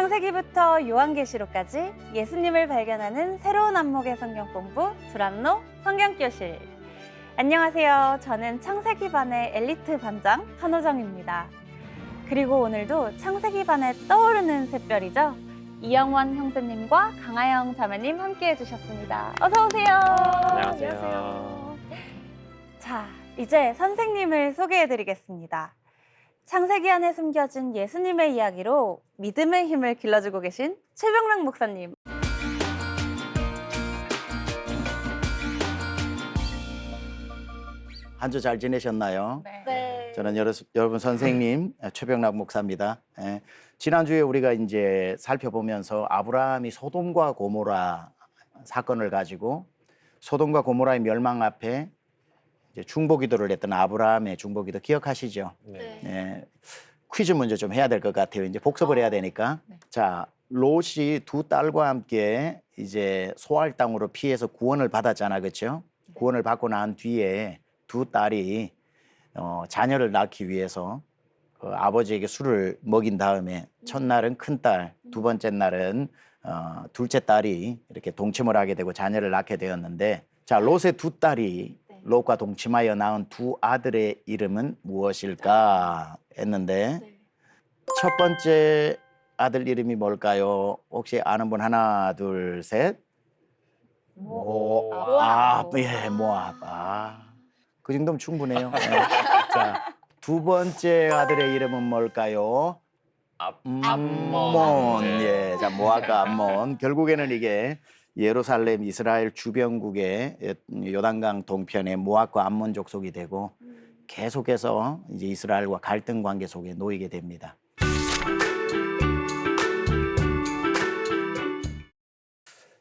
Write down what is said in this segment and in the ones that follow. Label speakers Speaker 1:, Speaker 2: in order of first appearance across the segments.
Speaker 1: 창세기부터 요한계시록까지 예수님을 발견하는 새로운 안목의 성경 공부 두란노 성경교실. 안녕하세요. 저는 창세기 반의 엘리트 반장 한호정입니다. 그리고 오늘도 창세기 반에 떠오르는 샛별이죠. 이영원 형제님과 강하영 자매님 함께 해주셨습니다. 어서 오세요.
Speaker 2: 안녕하세요.
Speaker 1: 자, 이제 선생님을 소개해드리겠습니다. 창세기 안에 숨겨진 예수님의 이야기로 믿음의 힘을 길러주고 계신 최병락 목사님.
Speaker 3: 한 주 잘 지내셨나요?
Speaker 1: 네.
Speaker 3: 저는 여러분 선생님 최병락 목사입니다. 지난주에 우리가 이제 살펴보면서 아브라함이 소돔과 고모라 사건을 가지고 소돔과 고모라의 멸망 앞에 이제 중보기도를 했던 아브라함의 중보기도 기억하시죠?
Speaker 2: 네.
Speaker 3: 퀴즈 문제 좀 해야 될 것 같아요. 이제 복습을 해야 되니까. 자, 롯이 두 딸과 함께 이제 소알 땅으로 피해서 구원을 받았잖아, 그렇죠? 구원을 받고 난 뒤에 두 딸이 자녀를 낳기 위해서 아버지에게 술을 먹인 다음에 첫날은 큰 딸, 두 번째 날은 둘째 딸이 이렇게 동침을 하게 되고 자녀를 낳게 되었는데, 자, 롯의 두 딸이 롯과 동침하여 낳은 두 아들의 이름은 무엇일까 했는데 첫 번째 아들 이름이 뭘까요? 혹시 아는 분 하나, 둘, 셋? 모압. 예, 모압. 그 정도면 충분해요. 네. 자, 두 번째 아들의 이름은 뭘까요? 암몬. 예, 자, 모압과 암몬. 결국에는 이게 예루살렘 이스라엘 주변국의 요단강 동편의 모압과 암몬 족속이 되고 계속해서 이제 이스라엘과 갈등 관계 속에 놓이게 됩니다.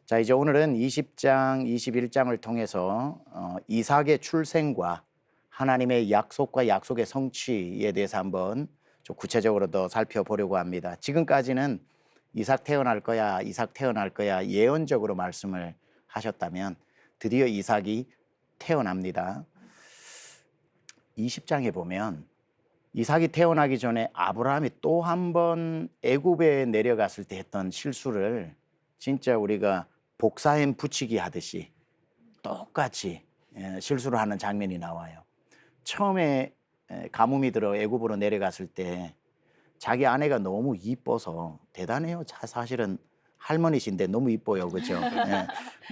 Speaker 3: 자, 이제 오늘은 20장, 21장을 통해서 이삭의 출생과 하나님의 약속과 약속의 성취에 대해서 한번 좀 구체적으로 더 살펴보려고 합니다. 지금까지는 이삭 태어날 거야, 이삭 태어날 거야 예언적으로 말씀을 하셨다면 드디어 이삭이 태어납니다. 20장에 보면 이삭이 태어나기 전에 아브라함이 또 한 번 애굽에 내려갔을 때 했던 실수를 진짜 우리가 복사햄 붙이기 하듯이 똑같이 실수를 하는 장면이 나와요. 처음에 가뭄이 들어 애굽으로 내려갔을 때 자기 아내가 너무 이뻐서 대단해요. 사실은 할머니신데 너무 이뻐요, 그렇죠?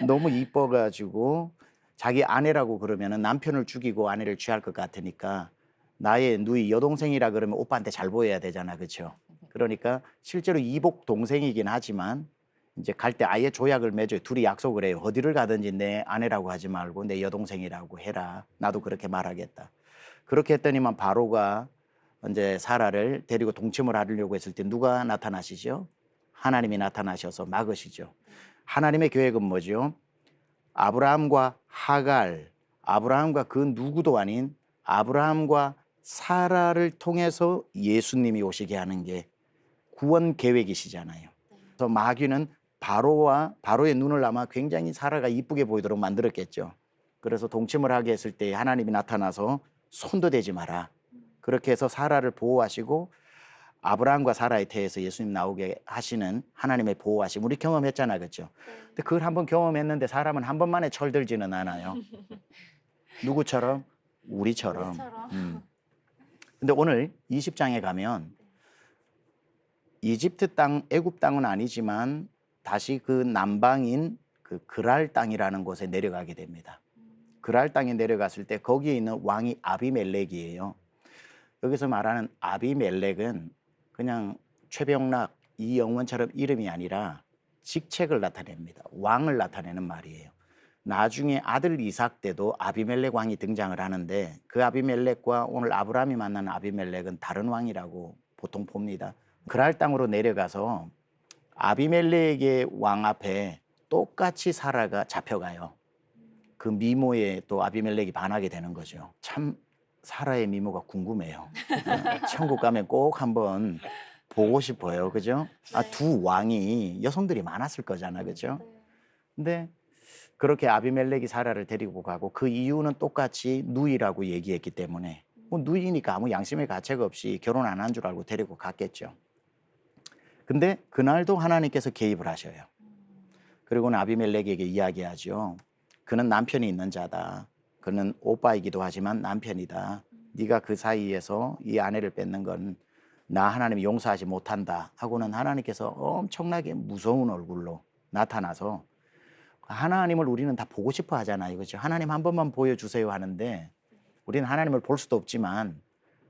Speaker 3: 너무 이뻐가지고 자기 아내라고 그러면은 남편을 죽이고 아내를 취할 것 같으니까 나의 누이 여동생이라 그러면 오빠한테 잘 보여야 되잖아, 그렇죠? 그러니까 실제로 이복 동생이긴 하지만 이제 갈 때 아예 조약을 맺어요. 둘이 약속을 해요. 어디를 가든지 내 아내라고 하지 말고 내 여동생이라고 해라. 나도 그렇게 말하겠다. 그렇게 했더니만 바로가 이제 사라를 데리고 동침을 하려고 했을 때 누가 나타나시죠? 하나님이 나타나셔서 막으시죠. 하나님의 계획은 뭐죠? 아브라함과 하갈, 아브라함과 그 누구도 아닌 아브라함과 사라를 통해서 예수님이 오시게 하는 게 구원 계획이시잖아요. 그래서 마귀는 바로의 눈을 아마 굉장히 사라가 이쁘게 보이도록 만들었겠죠. 그래서 동침을 하게 했을 때 하나님이 나타나서 손도 대지 마라. 그렇게 해서 사라를 보호하시고 아브라함과 사라의 태에서 예수님 나오게 하시는 하나님의 보호하심 우리 경험했잖아, 그렇죠? 근데 그걸 한번 경험했는데 사람은 한 번만에 철들지는 않아요. 누구처럼? 우리처럼. 근데 오늘 20장에 가면 이집트 땅, 애굽 땅은 아니지만 다시 그 남방인 그 그랄 땅이라는 곳에 내려가게 됩니다. 그랄 땅에 내려갔을 때 거기에 있는 왕이 아비멜렉이에요. 여기서 말하는 아비멜렉은 그냥 최병락, 이영원처럼 이름이 아니라 직책을 나타냅니다. 왕을 나타내는 말이에요. 나중에 아들 이삭 때도 아비멜렉 왕이 등장을 하는데 그 아비멜렉과 오늘 아브라함이 만나는 아비멜렉은 다른 왕이라고 보통 봅니다. 그랄 땅으로 내려가서 아비멜렉의 왕 앞에 똑같이 사라가 잡혀가요. 그 미모에 또 아비멜렉이 반하게 되는 거죠. 참 사라의 미모가 궁금해요. 천국 가면 꼭 한번 보고 싶어요, 그죠? 두 왕이 여성들이 많았을 거잖아, 그죠? 근데 그렇게 아비멜렉이 사라를 데리고 가고 그 이유는 똑같이 누이라고 얘기했기 때문에 뭐 누이니까 아무 양심의 가책 없이 결혼 안 한 줄 알고 데리고 갔겠죠. 근데 그날도 하나님께서 개입을 하셔요. 그리고는 아비멜렉에게 이야기하죠. 그는 남편이 있는 자다. 그는 오빠이기도 하지만 남편이다. 네가 그 사이에서 이 아내를 뺏는 건 나 하나님이 용서하지 못한다 하고는 하나님께서 엄청나게 무서운 얼굴로 나타나서 하나님을 우리는 다 보고 싶어 하잖아요. 그렇죠? 하나님 한 번만 보여주세요 하는데 우리는 하나님을 볼 수도 없지만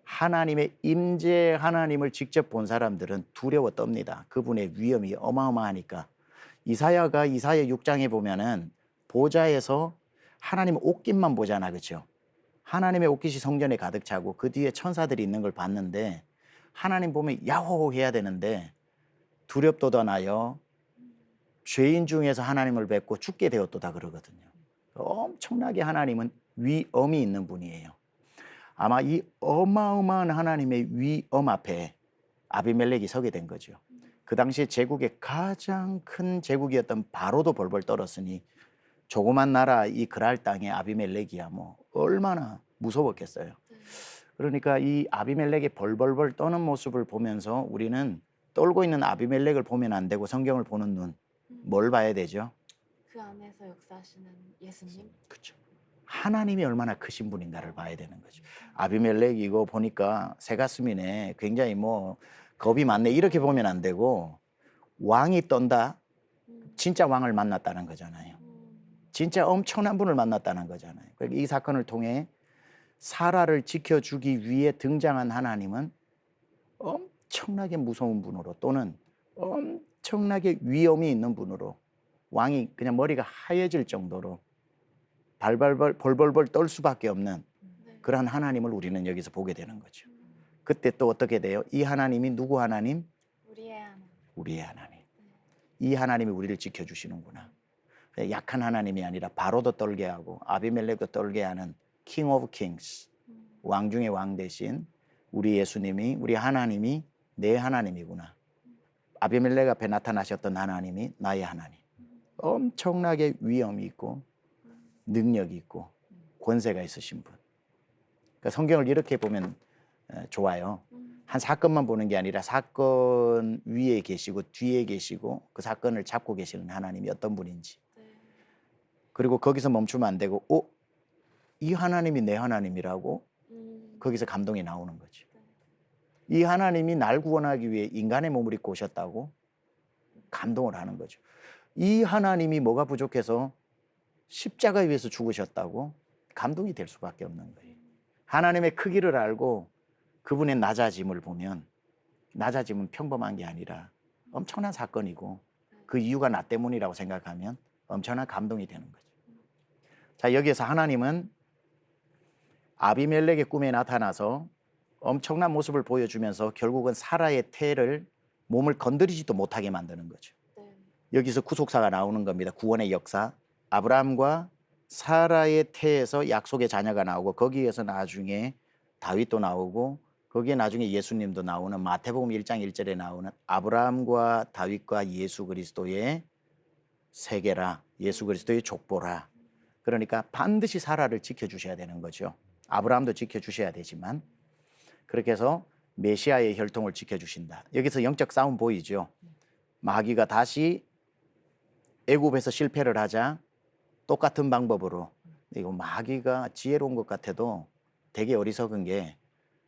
Speaker 3: 하나님의 임재 하나님을 직접 본 사람들은 두려워 떱니다. 그분의 위엄이 어마어마하니까. 이사야가 이사야 6장에 보면은 보좌에서 하나님 옷깃만 보잖아. 그렇죠? 하나님의 옷깃이 성전에 가득 차고 그 뒤에 천사들이 있는 걸 봤는데 하나님 보면 야호 해야 되는데 두렵도다 나여 죄인 중에서 하나님을 뵙고 죽게 되었도다 그러거든요. 엄청나게 하나님은 위엄이 있는 분이에요. 아마 이 어마어마한 하나님의 위엄 앞에 아비멜렉이 서게 된 거죠. 그 당시에 제국의 가장 큰 제국이었던 바로도 벌벌 떨었으니 조그만 나라 이 그랄 땅에 아비멜렉이야 뭐 얼마나 무서웠겠어요. 그러니까 이 아비멜렉의 벌벌벌 떠는 모습을 보면서 우리는 떨고 있는 아비멜렉을 보면 안 되고 성경을 보는 눈, 뭘 봐야 되죠?
Speaker 1: 그 안에서 역사하시는 예수님.
Speaker 3: 그렇죠. 하나님이 얼마나 크신 분인가를 봐야 되는 거죠. 아비멜렉 이거 보니까 새가슴이네. 굉장히 뭐 겁이 많네. 이렇게 보면 안 되고 왕이 떤다. 진짜 왕을 만났다는 거잖아요. 진짜 엄청난 분을 만났다는 거잖아요. 그러니까 이 사건을 통해 사라를 지켜주기 위해 등장한 하나님은 엄청나게 무서운 분으로 또는 엄청나게 위엄이 있는 분으로 왕이 그냥 머리가 하얘질 정도로 벌벌벌 떨 수밖에 없는 그러한 하나님을 우리는 여기서 보게 되는 거죠. 그때 또 어떻게 돼요? 이 하나님이 누구 하나님?
Speaker 1: 우리의 하나님.
Speaker 3: 우리의 하나님. 이 하나님이 우리를 지켜주시는구나. 약한 하나님이 아니라 바로도 떨게 하고 아비멜렉도 떨게 하는 킹 오브 킹스, 왕 중의 왕 대신 우리 예수님이, 우리 하나님이 내 하나님이구나. 아비멜렉 앞에 나타나셨던 하나님이 나의 하나님. 엄청나게 위엄이 있고 능력이 있고 권세가 있으신 분. 그러니까 성경을 이렇게 보면 좋아요. 한 사건만 보는 게 아니라 사건 위에 계시고 뒤에 계시고 그 사건을 잡고 계시는 하나님이 어떤 분인지. 그리고 거기서 멈추면 안 되고 이 하나님이 내 하나님이라고 거기서 감동이 나오는 거죠. 이 하나님이 날 구원하기 위해 인간의 몸을 입고 오셨다고 감동을 하는 거죠. 이 하나님이 뭐가 부족해서 십자가 위에서 죽으셨다고 감동이 될 수밖에 없는 거예요. 하나님의 크기를 알고 그분의 낮아짐을 보면 낮아짐은 평범한 게 아니라 엄청난 사건이고 그 이유가 나 때문이라고 생각하면 엄청난 감동이 되는 거죠. 자, 여기에서 하나님은 아비멜렉의 꿈에 나타나서 엄청난 모습을 보여주면서 결국은 사라의 태를 몸을 건드리지도 못하게 만드는 거죠. 여기서 구속사가 나오는 겁니다. 구원의 역사. 아브라함과 사라의 태에서 약속의 자녀가 나오고 거기에서 나중에 다윗도 나오고 거기에 나중에 예수님도 나오는 마태복음 1장 1절에 나오는 아브라함과 다윗과 예수 그리스도의 세계라, 예수 그리스도의 족보라. 그러니까 반드시 사라를 지켜주셔야 되는 거죠. 아브라함도 지켜주셔야 되지만 그렇게 해서 메시아의 혈통을 지켜주신다. 여기서 영적 싸움 보이죠. 마귀가 다시 애굽에서 실패를 하자 똑같은 방법으로, 이거 마귀가 지혜로운 것 같아도 되게 어리석은 게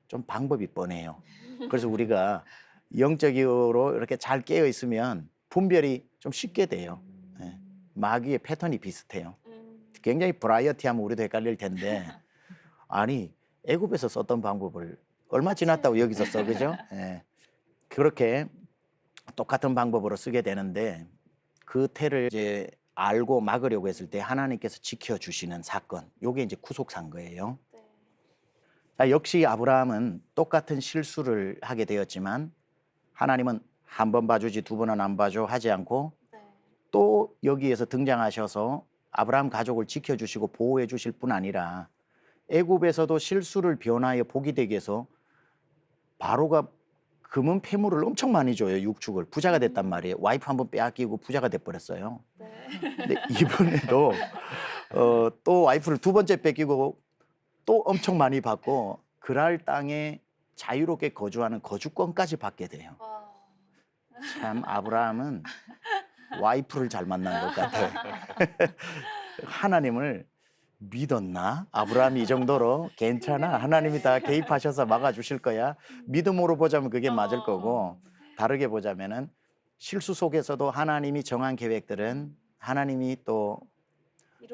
Speaker 3: 좀 방법이 뻔해요. 그래서 우리가 영적으로 이렇게 잘 깨어 있으면 분별이 좀 쉽게 돼요. 네. 마귀의 패턴이 비슷해요. 굉장히 브라이어티하면 우리도 헷갈릴 텐데 아니 애굽에서 썼던 방법을 얼마 지났다고 여기서 써, 그죠? 네. 그렇게 똑같은 방법으로 쓰게 되는데 그 태를 이제 알고 막으려고 했을 때 하나님께서 지켜주시는 사건, 요게 이제 구속사인 거예요. 자, 역시 아브라함은 똑같은 실수를 하게 되었지만 하나님은 한 번 봐주지 두 번은 안 봐줘 하지 않고 또 여기에서 등장하셔서 아브라함 가족을 지켜주시고 보호해 주실 뿐 아니라 애굽에서도 실수를 변하여 복이 되게 해서 바로가 금은 폐물을 엄청 많이 줘요. 육축을. 부자가 됐단 말이에요. 와이프 한 번 빼앗기고 부자가 돼버렸어요. 근데 이번에도 또 와이프를 두 번째 뺏기고 또 엄청 많이 받고 그랄 땅에 자유롭게 거주하는 거주권까지 받게 돼요. 참 아브라함은 와이프를 잘 만난 것 같아요. 하나님을 믿었나? 아브라함이 이 정도로 괜찮아. 하나님이 다 개입하셔서 막아주실 거야. 믿음으로 보자면 그게 맞을 거고, 다르게 보자면은 실수 속에서도 하나님이 정한 계획들은 하나님이 또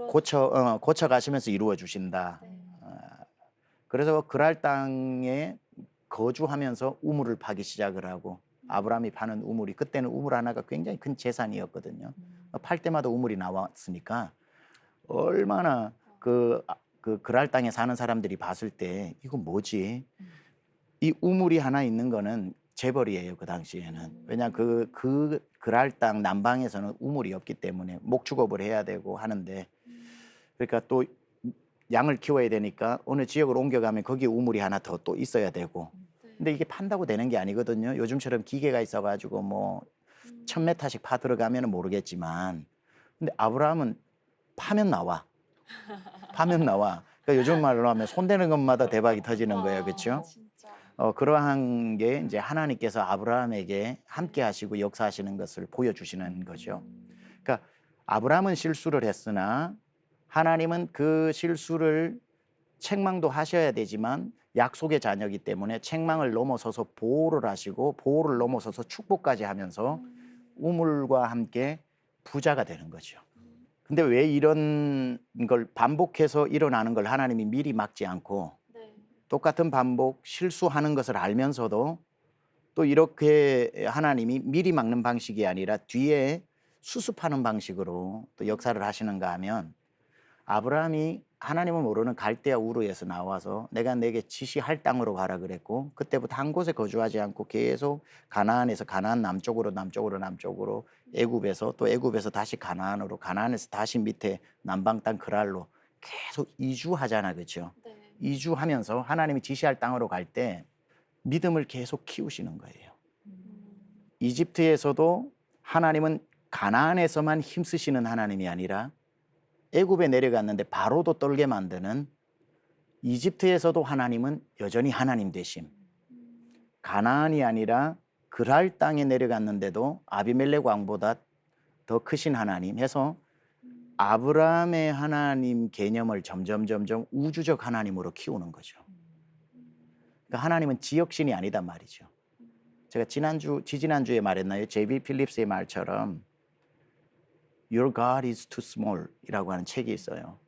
Speaker 3: 고쳐 가시면서 이루어 주신다. 그래서 그랄 땅에 거주하면서 우물을 파기 시작을 하고, 아브라함이 파는 우물이, 그때는 우물 하나가 굉장히 큰 재산이었거든요. 팔 때마다 우물이 나왔으니까 얼마나 그랄 땅에 사는 사람들이 봤을 때 이거 뭐지? 이 우물이 하나 있는 거는 재벌이에요, 그 당시에는. 왜냐 그랄 땅 남방에서는 우물이 없기 때문에 목축업을 해야 되고 하는데, 그러니까 또 양을 키워야 되니까 어느 지역을 옮겨가면 거기에 우물이 하나 더 또 있어야 되고. 근데 이게 판다고 되는 게 아니거든요. 요즘처럼 기계가 있어가지고 뭐 1000m씩 파 들어가면 모르겠지만, 근데 아브라함은 파면 나와. 파면 나와. 그러니까 요즘 말로 하면 손대는 것마다 대박이 터지는 거예요, 그렇죠? 그러한 게 이제 하나님께서 아브라함에게 함께 하시고 역사하시는 것을 보여주시는 거죠. 그러니까 아브라함은 실수를 했으나 하나님은 그 실수를 책망도 하셔야 되지만 약속의 자녀이기 때문에 책망을 넘어서서 보호를 하시고 보호를 넘어서서 축복까지 하면서 우물과 함께 부자가 되는 거죠. 근데 왜 이런 걸 반복해서 일어나는 걸 하나님이 미리 막지 않고 똑같은 반복, 실수하는 것을 알면서도 또 이렇게 하나님이 미리 막는 방식이 아니라 뒤에 수습하는 방식으로 또 역사를 하시는가 하면, 아브라함이 하나님을 모르는 갈대아 우르에서 나와서 내가 내게 지시할 땅으로 가라 그랬고, 그때부터 한 곳에 거주하지 않고 계속 가나안에서 가나안 남쪽으로 애굽에서 또 애굽에서 다시 가나안으로, 가나안에서 다시 밑에 남방 땅 그랄로 계속 이주하잖아, 그렇죠? 이주하면서 하나님이 지시할 땅으로 갈 때 믿음을 계속 키우시는 거예요. 이집트에서도 하나님은 가나안에서만 힘쓰시는 하나님이 아니라 애굽에 내려갔는데 바로도 떨게 만드는, 이집트에서도 하나님은 여전히 하나님 되심. 가나안이 아니라 그랄 땅에 내려갔는데도 아비멜렉 왕보다 더 크신 하나님 해서 아브라함의 하나님 개념을 점점 우주적 하나님으로 키우는 거죠. 그러니까 하나님은 지역신이 아니단 말이죠. 제가 지지난주에 말했나요? J.B. 필립스의 말처럼 Your God is too small 이라고 하는 책이 있어요.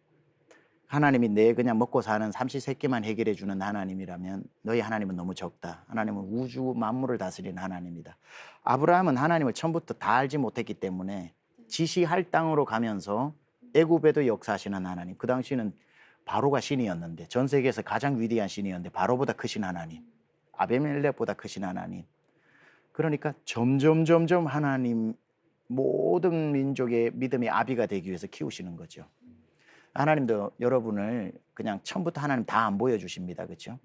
Speaker 3: 하나님이 내 그냥 먹고 사는 삼시세끼만 해결해 주는 하나님이라면 너희 하나님은 너무 적다. 하나님은 우주 만물을 다스리는 하나님이다. 아브라함은 하나님을 처음부터 다 알지 못했기 때문에 지시할 땅으로 가면서 애굽에도 역사하시는 하나님, 그 당시는 바로가 신이었는데, 전 세계에서 가장 위대한 신이었는데 바로보다 크신 하나님, 아비멜렉보다 크신 하나님. 그러니까 점점 하나님 모든 민족의 믿음의 아비가 되기 위해서 키우시는 거죠. 하나님도 여러분을 그냥 처음부터 하나님 다 안 보여주십니다. 그렇죠?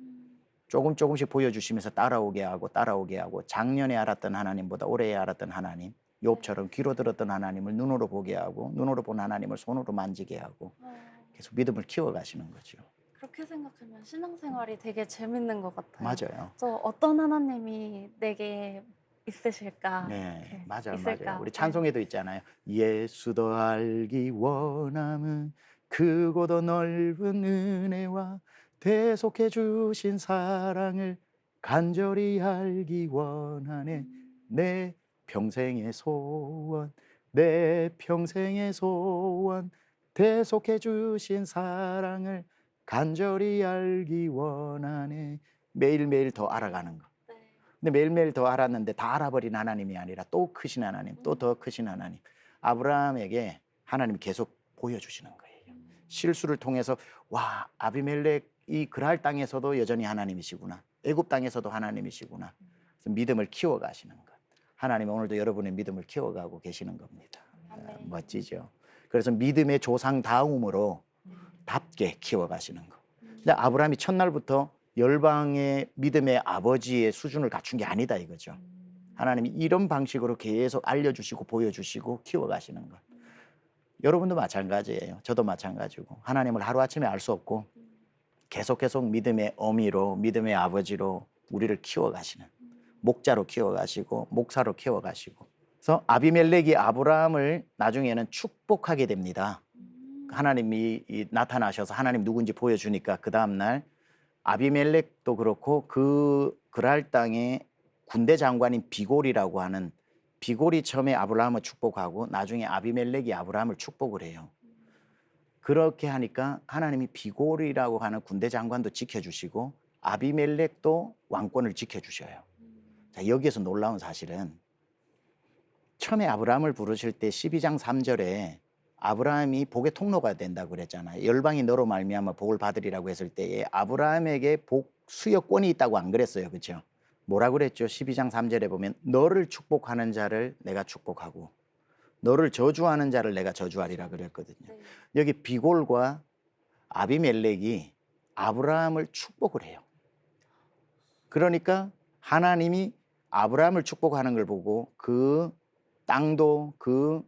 Speaker 3: 조금씩 보여주시면서 따라오게 하고 작년에 알았던 하나님보다 올해 알았던 하나님, 욥처럼 귀로 들었던 하나님을 눈으로 보게 하고 눈으로 본 하나님을 손으로 만지게 하고 계속 믿음을 키워가시는 거죠.
Speaker 1: 그렇게 생각하면 신앙생활이 되게 재밌는 것 같아요.
Speaker 3: 맞아요.
Speaker 1: 저 어떤 하나님이 내게 있으실까?
Speaker 3: 네, 맞아요.
Speaker 1: 있을까?
Speaker 3: 우리 찬송에도 있잖아요. 예수 더 알기 원함은 크고 더 넓은 은혜와 대속해 주신 사랑을 간절히 알기 원하네. 내 평생의 소원, 대속해 주신 사랑을 간절히 알기 원하네. 매일매일 더 알아가는 거. 근데 매일매일 더 알았는데 다 알아버린 하나님이 아니라 또 크신 하나님, 또 더 크신 하나님. 아브라함에게 하나님이 계속 보여주시는 거예요. 실수를 통해서 와, 아비멜렉이 그랄 땅에서도 여전히 하나님이시구나. 애굽 땅에서도 하나님이시구나. 그래서 믿음을 키워가시는 것. 하나님은 오늘도 여러분의 믿음을 키워가고 계시는 겁니다. 멋지죠. 그래서 믿음의 조상 다음으로 답게 키워가시는 것. 아브라함이 첫날부터 열방의 믿음의 아버지의 수준을 갖춘 게 아니다 이거죠. 하나님이 이런 방식으로 계속 알려주시고 보여주시고 키워가시는 것. 여러분도 마찬가지예요. 저도 마찬가지고 하나님을 하루아침에 알 수 없고 계속 믿음의 어미로, 믿음의 아버지로 우리를 키워가시는, 목자로 키워가시고 목사로 키워가시고. 그래서 아비멜렉이 아브라함을 나중에는 축복하게 됩니다. 하나님이 나타나셔서 하나님 누군지 보여주니까 그 다음날 아비멜렉도 그렇고 그 그랄 땅의 군대 장관인 비골이라고 하는 비골이 처음에 아브라함을 축복하고 나중에 아비멜렉이 아브라함을 축복을 해요. 그렇게 하니까 하나님이 비골이라고 하는 군대 장관도 지켜주시고 아비멜렉도 왕권을 지켜주셔요. 자, 여기에서 놀라운 사실은 처음에 아브라함을 부르실 때 12장 3절에 아브라함이 복의 통로가 된다고 그랬잖아요. 열방이 너로 말미암아 복을 받으리라고 했을 때에 아브라함에게 복 수여권이 있다고 안 그랬어요. 그렇죠? 뭐라고 그랬죠? 12장 3절에 보면 너를 축복하는 자를 내가 축복하고 너를 저주하는 자를 내가 저주하리라 그랬거든요. 여기 비골과 아비멜렉이 아브라함을 축복을 해요. 그러니까 하나님이 아브라함을 축복하는 걸 보고 그 땅도 그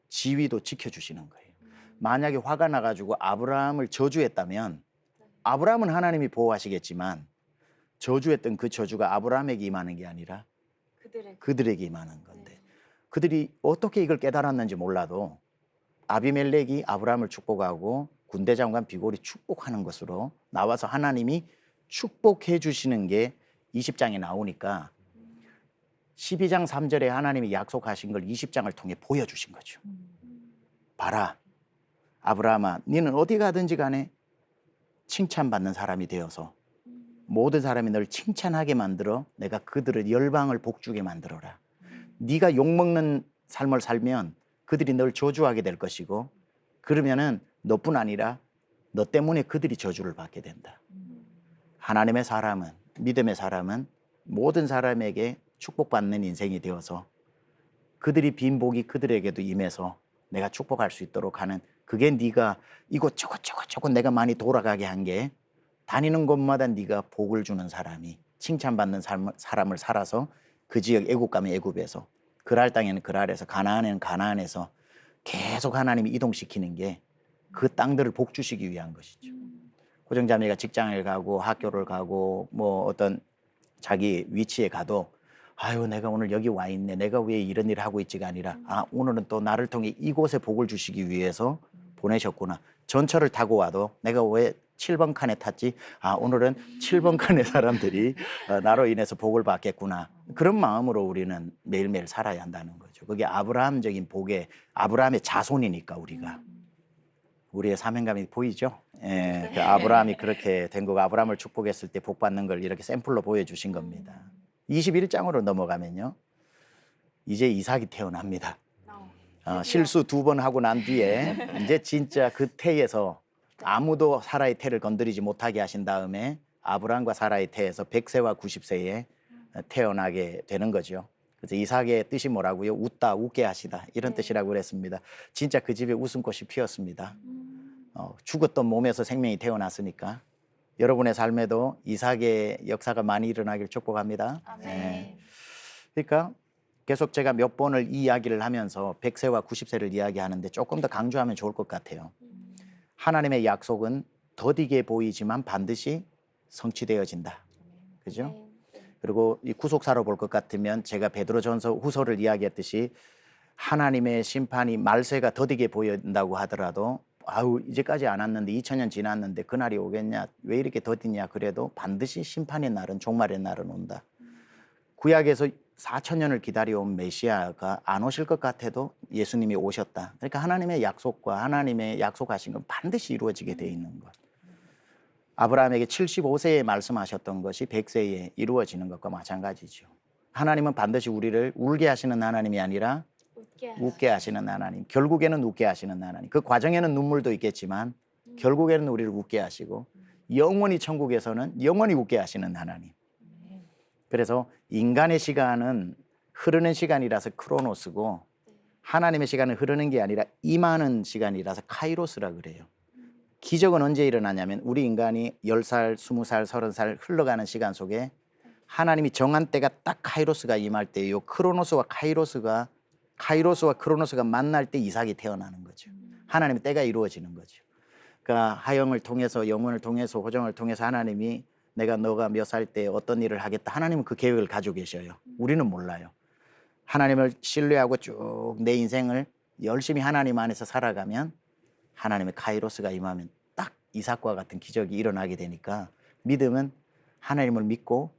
Speaker 3: 지위도 지켜주시는 거예요. 만약에 화가 나가지고 아브라함을 저주했다면 아브라함은 하나님이 보호하시겠지만 저주했던 그 저주가 아브라함에게 임하는 게 아니라 그들에게 임하는 건데 그들이 어떻게 이걸 깨달았는지 몰라도 아비멜렉이 아브라함을 축복하고 군대 장관 비골이 축복하는 것으로 나와서 하나님이 축복해 주시는 게 20장에 나오니까 12장 3절에 하나님이 약속하신 걸 20장을 통해 보여주신 거죠. 봐라, 아브라함아, 너는 어디 가든지 간에 칭찬받는 사람이 되어서 모든 사람이 널 칭찬하게 만들어 내가 그들을 열방을 복주게 만들어라. 네가 욕먹는 삶을 살면 그들이 널 저주하게 될 것이고 그러면은 너뿐 아니라 너 때문에 그들이 저주를 받게 된다. 하나님의 사람은, 믿음의 사람은 모든 사람에게 축복받는 인생이 되어서 그들이 빈 복이 그들에게도 임해서 내가 축복할 수 있도록 하는 그게 네가 이곳저곳 내가 많이 돌아가게 한 게 다니는 곳마다 네가 복을 주는 사람이 칭찬받는 사람을 살아서 그 지역 애굽 가면 애굽에서 그랄 땅에는 그랄에서 가나안에는 가나안에서 계속 하나님이 이동시키는 게 그 땅들을 복 주시기 위한 것이죠. 고정자매가 직장을 가고 학교를 가고 뭐 어떤 자기 위치에 가도 아유 내가 오늘 여기 와 있네 내가 왜 이런 일을 하고 있지가 아니라 아 오늘은 또 나를 통해 이곳에 복을 주시기 위해서 보내셨구나. 전철을 타고 와도 내가 왜 7번 칸에 탔지? 아 오늘은 7번 칸의 사람들이 나로 인해서 복을 받겠구나. 그런 마음으로 우리는 매일매일 살아야 한다는 거죠. 그게 아브라함적인 복의 아브라함의 자손이니까 우리의 사명감이 보이죠? 예, 그 아브라함이 그렇게 된 거고 아브라함을 축복했을 때 복 받는 걸 이렇게 샘플로 보여주신 겁니다. 21장으로 넘어가면요. 이제 이삭이 태어납니다. 실수 2번 하고 난 뒤에 이제 진짜 그 태에서 아무도 사라의 태를 건드리지 못하게 하신 다음에 아브라함과 사라의 태에서 100세와 90세에 태어나게 되는 거죠. 그래서 이삭의 뜻이 뭐라고요? 웃다, 웃게 하시다 이런 뜻이라고 그랬습니다. 진짜 그 집에 웃음꽃이 피었습니다. 죽었던 몸에서 생명이 태어났으니까 여러분의 삶에도 이삭의 역사가 많이 일어나길 축복합니다. 네. 그러니까 계속 제가 몇 번을 이 이야기를 하면서 100세와 90세를 이야기하는데 조금 더 강조하면 좋을 것 같아요. 하나님의 약속은 더디게 보이지만 반드시 성취되어진다. 그죠? 그리고 이 구속사로 볼 것 같으면 제가 베드로전서 후서를 이야기했듯이 하나님의 심판이 말세가 더디게 보인다고 하더라도 아우 이제까지 안 왔는데 2000년 지났는데 그날이 오겠냐 왜 이렇게 더디냐 그래도 반드시 심판의 날은 종말의 날은 온다. 구약에서 4000년을 기다려온 메시아가 안 오실 것 같아도 예수님이 오셨다. 그러니까 하나님의 약속과 하나님의 약속하신 건 반드시 이루어지게 돼 있는 것. 아브라함에게 75세에 말씀하셨던 것이 100세에 이루어지는 것과 마찬가지죠. 하나님은 반드시 우리를 울게 하시는 하나님이 아니라 웃게 하시는 하나님. 결국에는 웃게 하시는 하나님. 그 과정에는 눈물도 있겠지만 결국에는 우리를 웃게 하시고 영원히 천국에서는 영원히 웃게 하시는 하나님. 그래서 인간의 시간은 흐르는 시간이라서 크로노스고 하나님의 시간은 흐르는 게 아니라 임하는 시간이라서 카이로스라 그래요. 기적은 언제 일어나냐면 우리 인간이 10살, 20살, 30살 흘러가는 시간 속에 하나님이 정한 때가 딱 카이로스가 임할 때요. 크로노스와 크로노스가 만날 때 이삭이 태어나는 거죠. 하나님의 때가 이루어지는 거죠. 그러니까 하영을 통해서 영혼을 통해서 호정을 통해서 하나님이 내가 너가 몇 살 때 어떤 일을 하겠다. 하나님은 그 계획을 가지고 계셔요. 우리는 몰라요. 하나님을 신뢰하고 쭉 내 인생을 열심히 하나님 안에서 살아가면 하나님의 카이로스가 임하면 딱 이삭과 같은 기적이 일어나게 되니까 믿음은 하나님을 믿고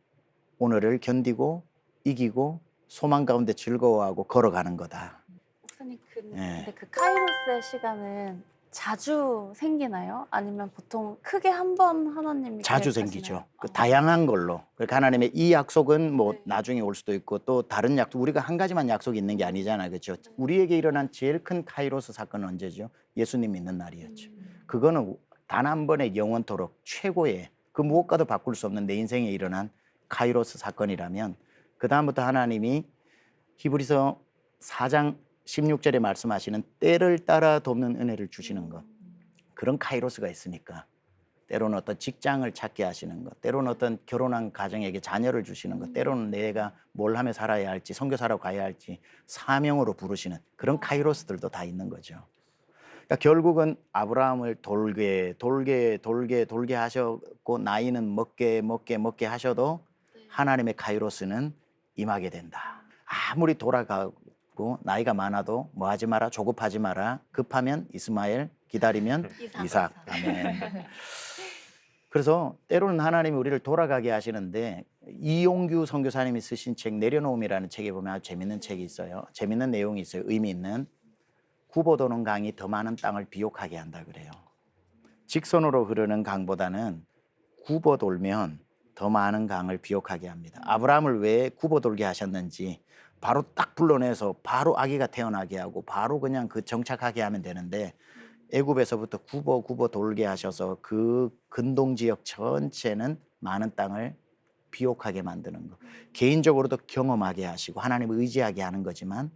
Speaker 3: 오늘을 견디고 이기고 소망 가운데 즐거워하고 걸어가는 거다.
Speaker 1: 목사님
Speaker 3: 예.
Speaker 1: 근데 그 카이로스의 시간은 자주 생기나요? 아니면 보통 크게 한 번 하나님이
Speaker 3: 자주
Speaker 1: 계획하시나요?
Speaker 3: 생기죠. 그 다양한 걸로. 그러니까 하나님의 이 약속은 뭐
Speaker 1: 네.
Speaker 3: 나중에 올 수도 있고 또 다른 약속, 우리가 한 가지만 약속이 있는 게 아니잖아요. 그렇죠? 우리에게 일어난 제일 큰 카이로스 사건은 언제죠? 예수님 믿는 날이었죠. 그거는 단 한 번의 영원토록 최고의 그 무엇과도 바꿀 수 없는 내 인생에 일어난 카이로스 사건이라면 그다음부터 하나님이 히브리서 4장 16절에 말씀하시는 때를 따라 돕는 은혜를 주시는 것. 그런 카이로스가 있으니까 때로는 어떤 직장을 찾게 하시는 것, 때로는 어떤 결혼한 가정에게 자녀를 주시는 것, 때로는 내가 뭘 하며 살아야 할지, 선교사로 가야 할지 사명으로 부르시는 그런 카이로스들도 다 있는 거죠. 그러니까 결국은 아브라함을 돌게 하셨고 나이는 먹게 하셔도 하나님의 카이로스는 임하게 된다. 아무리 돌아가고 나이가 많아도 뭐 하지 마라, 조급하지 마라, 급하면 이스마엘, 기다리면 이삭. 아멘. 그래서 때로는 하나님이 우리를 돌아가게 하시는데 이용규 선교사님이 쓰신 책 내려놓음이라는 책에 보면 아주 재밌는 책이 있어요. 재밌는 내용이 있어요. 의미 있는. 굽어 도는 강이 더 많은 땅을 비옥하게 한다 그래요. 직선으로 흐르는 강보다는 굽어 돌면 더 많은 강을 비옥하게 합니다. 아브라함을 왜 굽어 돌게 하셨는지 바로 딱 불러내서 바로 아기가 태어나게 하고 바로 그냥 그 정착하게 하면 되는데 애굽에서부터 굽어 돌게 하셔서 그 근동 지역 전체는 많은 땅을 비옥하게 만드는 거. 개인적으로도 경험하게 하시고 하나님을 의지하게 하는 거지만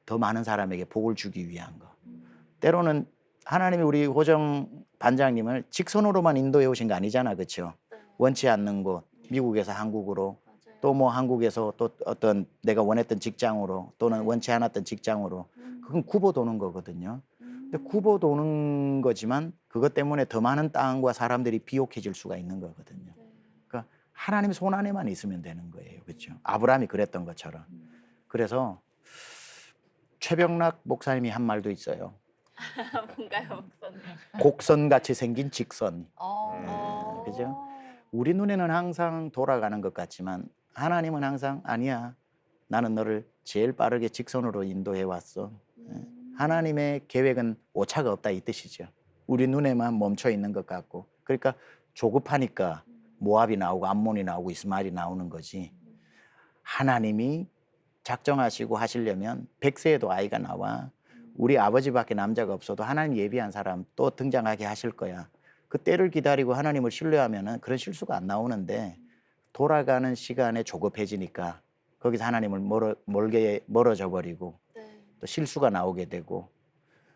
Speaker 3: 더 많은 사람에게 복을 주기 위한 거. 때로는 하나님이 우리 호정 반장님을 직선으로만 인도해 오신 거 아니잖아, 그렇죠? 원치 않는 곳, 미국에서 한국으로, 또 뭐 한국에서 또 어떤 내가 원했던 직장으로 또는 원치 않았던 직장으로, 그건 굽어 도는 거거든요. 근데 굽어 도는 거지만 그것 때문에 더 많은 땅과 사람들이 비옥해질 수가 있는 거거든요. 그러니까 하나님 손 안에만 있으면 되는 거예요, 그렇죠? 아브라함이 그랬던 것처럼. 그래서 최병락 목사님이 한 말도 있어요.
Speaker 1: 뭔가요, 목사님?
Speaker 3: 곡선같이 생긴 직선.
Speaker 1: 네,
Speaker 3: 그죠? 우리 눈에는 항상 돌아가는 것 같지만 하나님은 항상 아니야. 나는 너를 제일 빠르게 직선으로 인도해 왔어. 하나님의 계획은 오차가 없다 이 뜻이죠. 우리 눈에만 멈춰 있는 것 같고. 그러니까 조급하니까 모압이 나오고 암몬이 나오고 이스마엘이 나오는 거지. 하나님이 작정하시고 하시려면 100세에도 아이가 나와. 우리 아버지밖에 남자가 없어도 하나님 예비한 사람 또 등장하게 하실 거야. 그 때를 기다리고 하나님을 신뢰하면은 그런 실수가 안 나오는데 돌아가는 시간에 조급해지니까 거기서 하나님을 멀어져 버리고 또 실수가 나오게 되고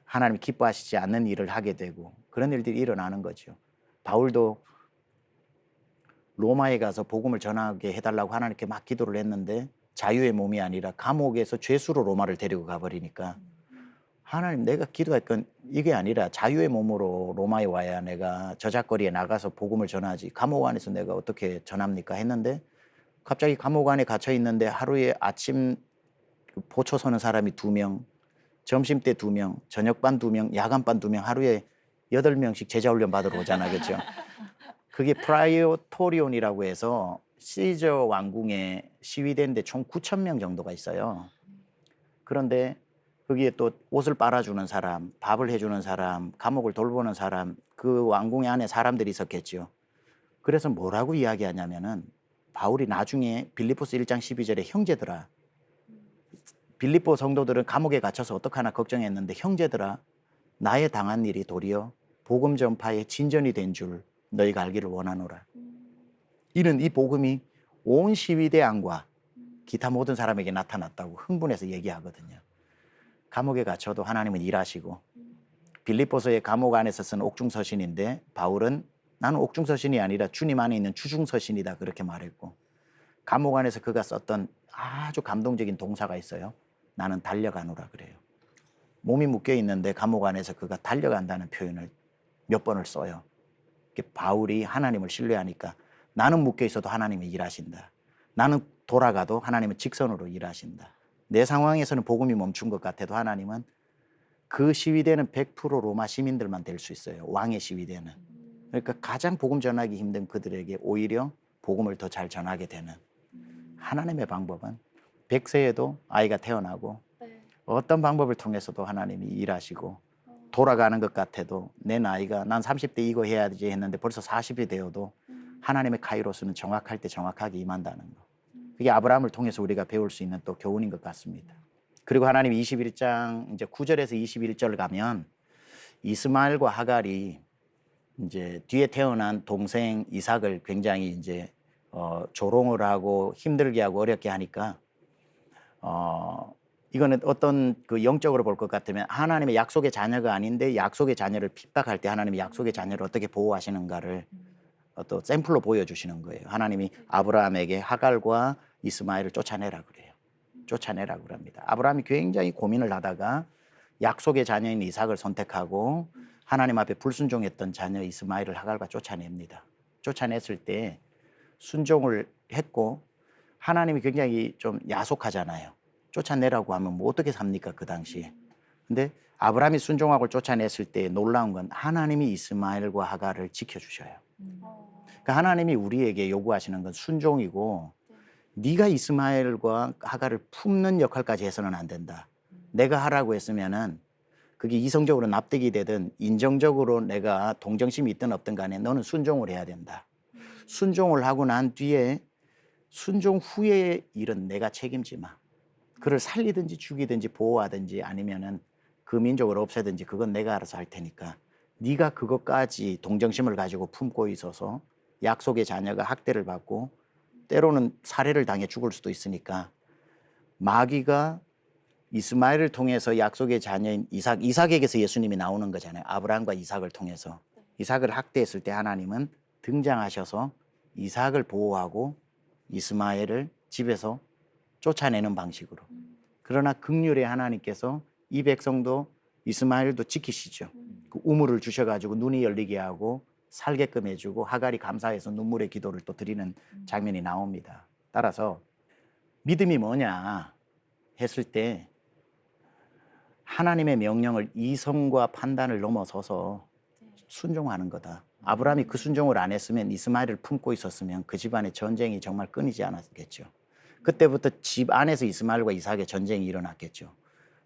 Speaker 3: 하나님 기뻐하시지 않는 일을 하게 되고 그런 일들이 일어나는 거죠. 바울도 로마에 가서 복음을 전하게 해달라고 하나님께 막 기도를 했는데 자유의 몸이 아니라 감옥에서 죄수로 로마를 데리고 가버리니까 하나님 내가 기도할 건 이게 아니라 자유의 몸으로 로마에 와야 내가 저작거리에 나가서 복음을 전하지 감옥 안에서 내가 어떻게 전합니까 했는데 갑자기 감옥 안에 갇혀 있는데 하루에 아침 보초 서는 사람이 2명, 점심때 2명, 저녁반 2명, 야간반 2명 하루에 8명씩 제자훈련 받으러 오잖아, 그렇죠? 그게 프라이토리온이라고 해서 시저 왕궁에 시위대인데 총 9,000명 정도가 있어요. 그런데 거기에 또 옷을 빨아주는 사람, 밥을 해주는 사람, 감옥을 돌보는 사람, 그 왕궁의 안에 사람들이 있었겠죠. 그래서 뭐라고 이야기하냐면은 바울이 나중에 빌립보서 1장 12절에 형제들아, 빌립보 성도들은 감옥에 갇혀서 어떡하나 걱정했는데 형제들아, 나의 당한 일이 도리어 복음 전파의 진전이 된 줄 너희가 알기를 원하노라. 이는 이 복음이 온 시위대 안과 기타 모든 사람에게 나타났다고 흥분해서 얘기하거든요. 감옥에 갇혀도 하나님은 일하시고 빌립보서의 감옥 안에서 쓴 옥중서신인데 바울은 나는 옥중서신이 아니라 주님 안에 있는 주중서신이다 그렇게 말했고 감옥 안에서 그가 썼던 아주 감동적인 동사가 있어요. 나는 달려가노라 그래요. 몸이 묶여 있는데 감옥 안에서 그가 달려간다는 표현을 몇 번을 써요. 바울이 하나님을 신뢰하니까 나는 묶여 있어도 하나님이 일하신다. 나는 돌아가도 하나님은 직선으로 일하신다. 내 상황에서는 복음이 멈춘 것 같아도 하나님은 그 시위대는 100% 로마 시민들만 될 수 있어요. 왕의 시위대는. 그러니까 가장 복음 전하기 힘든 그들에게 오히려 복음을 더 잘 전하게 되는 하나님의 방법은 100세에도 아이가 태어나고 어떤 방법을 통해서도 하나님이 일하시고 돌아가는 것 같아도 내 나이가 난 30대 이거 해야지 했는데 벌써 40이 되어도 하나님의 카이로스는 정확할 때 정확하게 임한다는 거. 그게 아브라함을 통해서 우리가 배울 수 있는 또 교훈인 것 같습니다. 그리고 하나님 21장 이제 9절에서 21절 가면 이스마엘과 하갈이 이제 뒤에 태어난 동생 이삭을 굉장히 이제 조롱을 하고 힘들게 하고 어렵게 하니까 이거는 어떤 그 영적으로 볼 것 같으면 하나님의 약속의 자녀가 아닌데 약속의 자녀를 핍박할 때 하나님이 약속의 자녀를 어떻게 보호하시는가를 또 샘플로 보여주시는 거예요. 하나님이 아브라함에게 하갈과 이스마엘을 쫓아내라 그래요. 쫓아내라 그럽니다. 아브라함이 굉장히 고민을 하다가 약속의 자녀인 이삭을 선택하고 하나님 앞에 불순종했던 자녀 이스마엘을 하갈과 쫓아냅니다. 쫓아냈을 때 순종을 했고 하나님이 굉장히 좀 야속하잖아요. 쫓아내라고 하면 뭐 어떻게 삽니까 그 당시에. 근데 아브라함이 순종하고 쫓아냈을 때 놀라운 건 하나님이 이스마엘과 하갈을 지켜주셔요. 그러니까 하나님이 우리에게 요구하시는 건 순종이고 네가 이스마엘과 하갈을 품는 역할까지 해서는 안 된다. 내가 하라고 했으면은 그게 이성적으로 납득이 되든 인정적으로 내가 동정심이 있든 없든 간에 너는 순종을 해야 된다. 순종을 하고 난 뒤에 순종 후의 일은 내가 책임지마. 그를 살리든지 죽이든지 보호하든지 아니면은 그 민족을 없애든지 그건 내가 알아서 할 테니까 네가 그것까지 동정심을 가지고 품고 있어서 약속의 자녀가 학대를 받고 때로는 살해를 당해 죽을 수도 있으니까 마귀가 이스마엘을 통해서 약속의 자녀인 이삭에게서 예수님이 나오는 거잖아요. 아브라함과 이삭을 통해서 이삭을 학대했을 때 하나님은 등장하셔서 이삭을 보호하고 이스마엘을 집에서 쫓아내는 방식으로. 그러나 긍휼의 하나님께서 이 백성도 이스마엘도 지키시죠. 그 우물을 주셔가지고 눈이 열리게 하고 살게끔 해주고 하갈이 감사해서 눈물의 기도를 또 드리는 장면이 나옵니다. 따라서 믿음이 뭐냐 했을 때 하나님의 명령을 이성과 판단을 넘어서서 순종하는 거다. 아브라함이 그 순종을 안 했으면 이스마엘을 품고 있었으면 그 집안의 전쟁이 정말 끊이지 않았겠죠. 그때부터 집 안에서 이스마엘과 이삭의 전쟁이 일어났겠죠.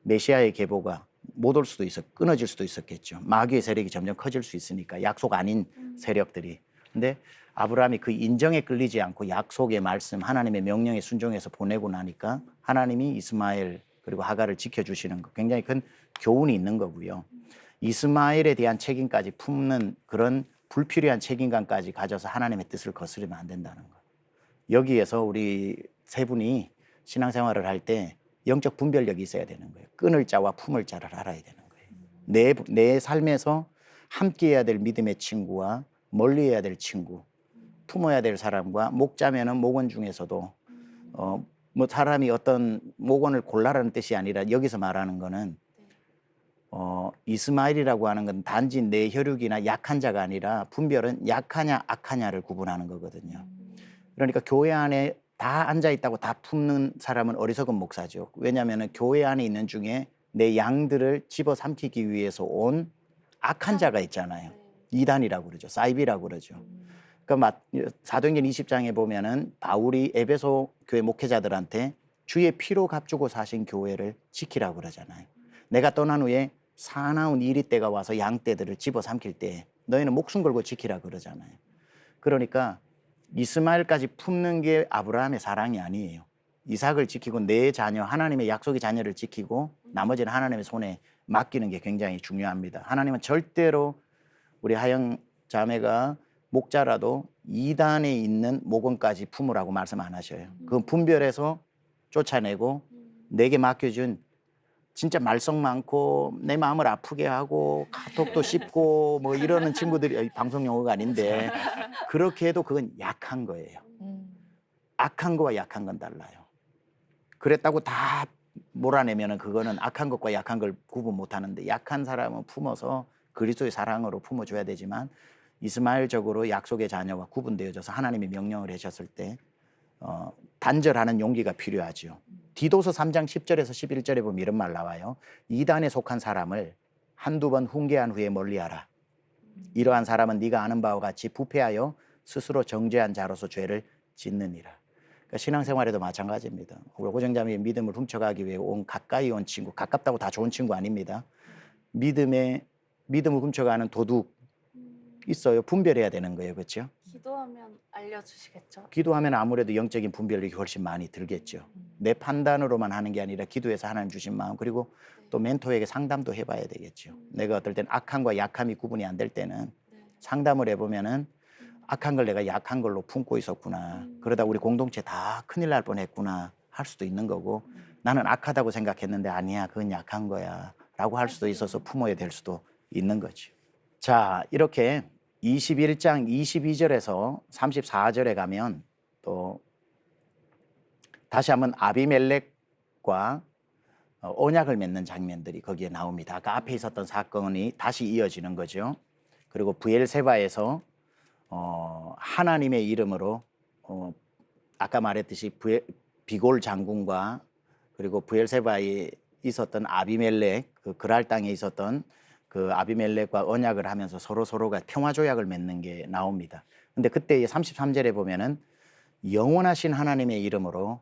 Speaker 3: 메시아의 계보가 못 올 수도 있어 끊어질 수도 있었겠죠. 마귀의 세력이 점점 커질 수 있으니까 약속 아닌 세력들이. 근데 아브라함이 그 인정에 끌리지 않고 약속의 말씀 하나님의 명령에 순종해서 보내고 나니까 하나님이 이스마엘 그리고 하갈을 지켜주시는 거 굉장히 큰 교훈이 있는 거고요. 이스마엘에 대한 책임까지 품는 그런 불필요한 책임감까지 가져서 하나님의 뜻을 거스르면 안 된다는 거. 여기에서 우리 세 분이 신앙생활을 할 때 영적 분별력이 있어야 되는 거예요. 끊을 자와 품을 자를 알아야 되는 거예요. 내 삶에서 함께해야 될 믿음의 친구와 멀리해야 될 친구, 품어야 될 사람과 목자면은 목원 중에서도 뭐 사람이 어떤 목원을 골라라는 뜻이 아니라 여기서 말하는 거는 이스마엘이라고 하는 건 단지 내 혈육이나 약한 자가 아니라 분별은 약하냐 악하냐를 구분하는 거거든요. 그러니까 교회 안에 다 앉아 있다고 다 품는 사람은 어리석은 목사죠. 왜냐하면 교회 안에 있는 중에 내 양들을 집어삼키기 위해서 온 악한 자가 있잖아요. 이단이라고 그러죠. 사이비라고 그러죠. 그러니까 사도행전 20장에 보면은 바울이 에베소 교회 목회자들한테 주의 피로 값주고 사신 교회를 지키라고 그러잖아요. 내가 떠난 후에 사나운 이리 때가 와서 양떼들을 집어삼킬 때 너희는 목숨 걸고 지키라 그러잖아요. 그러니까 이스마엘까지 품는 게 아브라함의 사랑이 아니에요. 이삭을 지키고 내 자녀 하나님의 약속의 자녀를 지키고 나머지는 하나님의 손에 맡기는 게 굉장히 중요합니다. 하나님은 절대로 우리 하영 자매가 목자라도 이단에 있는 목원까지 품으라고 말씀 안 하셔요. 그 분별해서 쫓아내고 내게 맡겨준 진짜 말썽 많고 내 마음을 아프게 하고 카톡도 씹고 뭐 이러는 친구들이 방송 용어가 아닌데 그렇게 해도 그건 약한 거예요. 악한 거와 약한 건 달라요. 그랬다고 다 몰아내면은 그거는 악한 것과 약한 걸 구분 못 하는데 약한 사람은 품어서 그리스도의 사랑으로 품어줘야 되지만 이스마엘적으로 약속의 자녀와 구분되어져서 하나님이 명령을 하셨을 때 단절하는 용기가 필요하죠. 디도서 3장 10절에서 11절에 보면 이런 말 나와요. 이단에 속한 사람을 한두 번 훈계한 후에 멀리하라. 이러한 사람은 네가 아는 바와 같이 부패하여 스스로 정죄한 자로서 죄를 짓느니라. 그러니까 신앙생활에도 마찬가지입니다. 우리 호정자매의 믿음을 훔쳐가기 위해 가까이 온 친구, 가깝다고 다 좋은 친구 아닙니다. 믿음을 훔쳐가는 도둑 있어요. 분별해야 되는 거예요. 그렇죠?
Speaker 1: 기도하면 알려주시겠죠?
Speaker 3: 기도하면 아무래도 영적인 분별력이 훨씬 많이 들겠죠. 내 판단으로만 하는 게 아니라 기도해서 하나님 주신 마음, 그리고 또 멘토에게 상담도 해봐야 되겠죠. 내가 어떨 땐 악함과 약함이 구분이 안 될 때는 상담을 해보면은 악한 걸 내가 약한 걸로 품고 있었구나. 그러다 우리 공동체 다 큰일 날 뻔했구나 할 수도 있는 거고, 나는 악하다고 생각했는데 아니야, 그건 약한 거야 라고 할 수도 있어서 품어야 될 수도 있는 거죠. 자, 이렇게 21장 22절에서 34절에 가면 또 다시 한번 아비멜렉과 언약을 맺는 장면들이 거기에 나옵니다. 아까 앞에 있었던 사건이 다시 이어지는 거죠. 그리고 브엘세바에서 하나님의 이름으로 아까 말했듯이 비골 장군과 그리고 브엘세바에 있었던 아비멜렉, 그 그랄 땅에 있었던 그 아비멜렉과 언약을 하면서 서로가 평화 조약을 맺는 게 나옵니다. 근데 그때 33절에 보면은 영원하신 하나님의 이름으로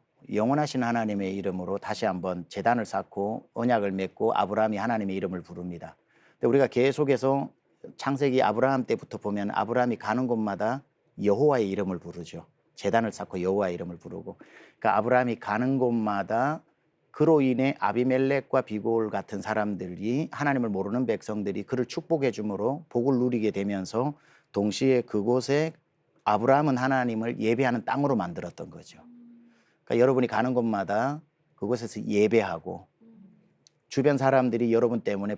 Speaker 3: 다시 한번 제단을 쌓고 언약을 맺고 아브라함이 하나님의 이름을 부릅니다. 근데 우리가 계속해서 창세기 아브라함 때부터 보면 아브라함이 가는 곳마다 여호와의 이름을 부르죠. 제단을 쌓고 여호와의 이름을 부르고, 그러니까 아브라함이 가는 곳마다 그로 인해 아비멜렉과 비골 같은 사람들이, 하나님을 모르는 백성들이 그를 축복해 주므로 복을 누리게 되면서 동시에 그곳에 아브라함은 하나님을 예배하는 땅으로 만들었던 거죠. 그러니까 여러분이 가는 곳마다 그곳에서 예배하고 주변 사람들이 여러분 때문에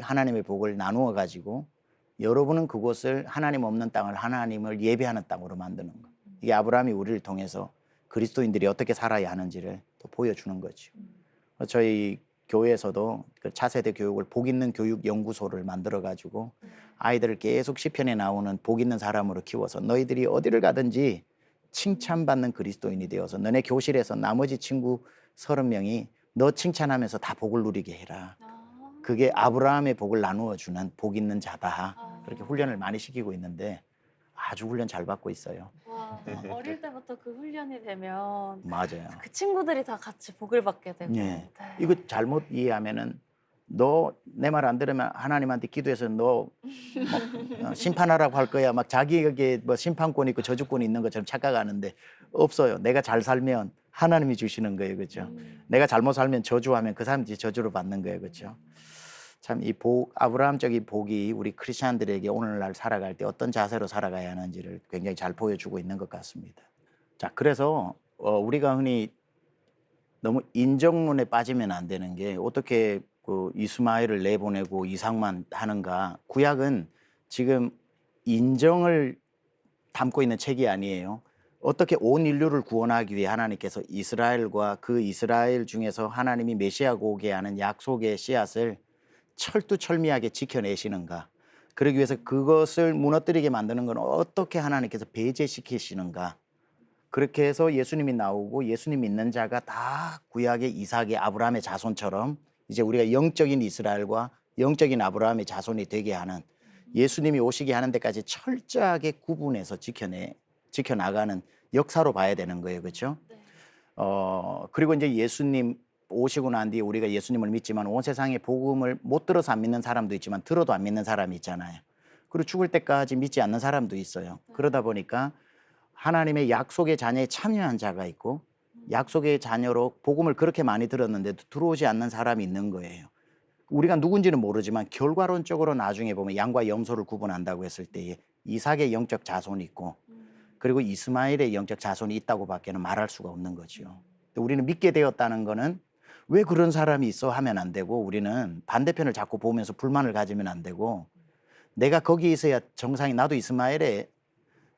Speaker 3: 하나님의 복을 나누어 가지고 여러분은 그곳을, 하나님 없는 땅을 하나님을 예배하는 땅으로 만드는 거. 이게 아브라함이 우리를 통해서 그리스도인들이 어떻게 살아야 하는지를 또 보여주는 거죠. 저희 교회에서도 그 차세대 교육을 복 있는 교육 연구소를 만들어 가지고 아이들을 계속 시편에 나오는 복 있는 사람으로 키워서 너희들이 어디를 가든지 칭찬받는 그리스도인이 되어서 너네 교실에서 나머지 친구 30명이 너 칭찬하면서 다 복을 누리게 해라. 그게 아브라함의 복을 나누어 주는 복 있는 자다. 그렇게 훈련을 많이 시키고 있는데 아주 훈련 잘 받고 있어요.
Speaker 1: 와, 어릴 때부터 그 훈련이 되면
Speaker 3: 맞아요.
Speaker 1: 그 친구들이 다 같이 복을 받게 되고.
Speaker 3: 예.
Speaker 1: 네.
Speaker 3: 이거 잘못 이해하면은 너 내 말 안 들으면 하나님한테 기도해서 너 심판하라고 할 거야. 막 자기에게 뭐 심판권 있고 저주권이 있는 것처럼 착각하는데 없어요. 내가 잘 살면 하나님이 주시는 거예요. 그렇죠? 내가 잘못 살면 저주하면 그 사람들이 저주를 받는 거예요. 그렇죠? 참 이 아브라함적인 복이 우리 크리스찬들에게 오늘날 살아갈 때 어떤 자세로 살아가야 하는지를 굉장히 잘 보여주고 있는 것 같습니다. 자, 그래서 우리가 흔히 너무 인정론에 빠지면 안 되는 게, 어떻게 그 이스마엘을 내보내고 이삭만 하는가. 구약은 지금 인정을 담고 있는 책이 아니에요. 어떻게 온 인류를 구원하기 위해 하나님께서 이스라엘과 그 이스라엘 중에서 하나님이 메시아가 오게 하는 약속의 씨앗을 철두철미하게 지켜내시는가. 그러기 위해서 그것을 무너뜨리게 만드는 건 어떻게 하나님께서 배제시키시는가. 그렇게 해서 예수님이 나오고 예수님 믿는 자가 다 구약의 이삭의 아브라함의 자손처럼 이제 우리가 영적인 이스라엘과 영적인 아브라함의 자손이 되게 하는, 예수님이 오시게 하는 데까지 철저하게 구분해서 지켜나가는 역사로 봐야 되는 거예요. 그렇죠?
Speaker 1: 네.
Speaker 3: 그리고 이제 예수님 오시고 난 뒤에 우리가 예수님을 믿지만 온 세상에 복음을 못 들어서 안 믿는 사람도 있지만 들어도 안 믿는 사람이 있잖아요. 그리고 죽을 때까지 믿지 않는 사람도 있어요. 그러다 보니까 하나님의 약속의 자녀에 참여한 자가 있고 약속의 자녀로 복음을 그렇게 많이 들었는데도 들어오지 않는 사람이 있는 거예요. 우리가 누군지는 모르지만 결과론적으로 나중에 보면 양과 염소를 구분한다고 했을 때 이삭의 영적 자손이 있고 그리고 이스마엘의 영적 자손이 있다고 밖에는 말할 수가 없는 거죠. 우리는 믿게 되었다는 거는 왜 그런 사람이 있어 하면 안 되고, 우리는 반대편을 자꾸 보면서 불만을 가지면 안 되고, 내가 거기 있어야 정상이, 나도 이스마엘의